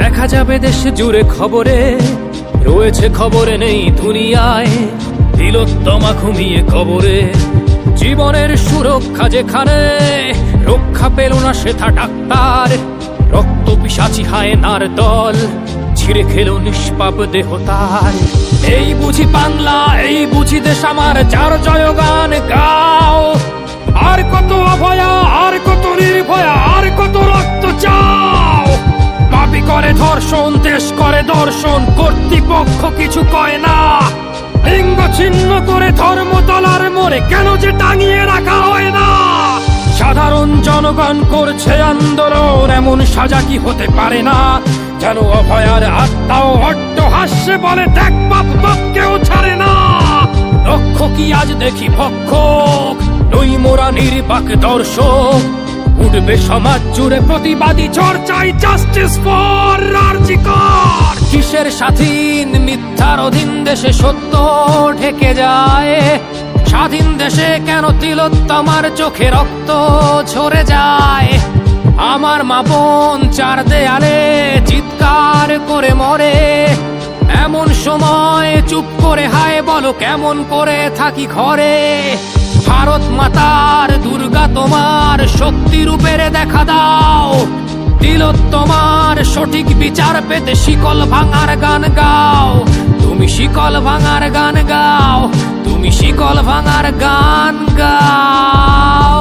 দেখা যাবে দেশ জুড়ে খবরে, রয়েছে খবরে নেই দুনিয়ায়। তিলোত্তমা ঘুমিয়ে কবরে, জীবনের সুরক্ষা যেখানে, রক্ষা পেল না সেথা ডাক্তার। রক্ত পিশাচি হায়নার দল ছিঁড়ে খেলো নিষ্পাপ দেহ তার। এই বুঝি বাংলা, এই বুঝি দেশ আমার, যার জয়গান গাও। আর কত অভয়া, আর কত নির্ভয়া, আর কত রক্ত চাও। পাপী করে ধর্ষণ, দেশ করে দর্শন, কর্তৃপক্ষ কিছু কয় না। লিঙ্গ ছিন্ন করে ধর্মতলার মোড়ে কেন যে টাঙিয়ে রাখা হয় না। সাধারণ জনগণ করছে আন্দোলন, এমন সাজা কি হতে পারে না। যেন অভয়ার আত্মাও অট্ট হাস্যে বলে, দেখ বাপ বাপ কেউ ছাড়ে না। লক্ষ কি আজ দেখি ভক্ষক, নই মোরা নির্বাক দর্শক। উঠবে সমাজ জুড়ে প্রতিবাদী চর্চায়, জাস্টিস ফর আরজি কর। কিসের স্বাধীন, মিথ্যার অধীন দেশে সত্য ঢেকে যায়। স্বাধীন দেশে কেন তিলোত্তমার চোখে রক্ত ঝরে যায়। আমার মা বোন চার দেয়ালে চিৎকার করে মরে, এমন সময় চুপ করে হায় বলো কেমন করে থাকি ঘরে। ভারত মাতার, দুর্গা তোমার শক্তি রূপের দেখা দাও। তিলোত্তমার সঠিক বিচার পেতে শিকল ভাঙার গান গাও। তুমি শিকল ভাঙার গান গাও, তুমি শিকল ভাঙার গান গাও।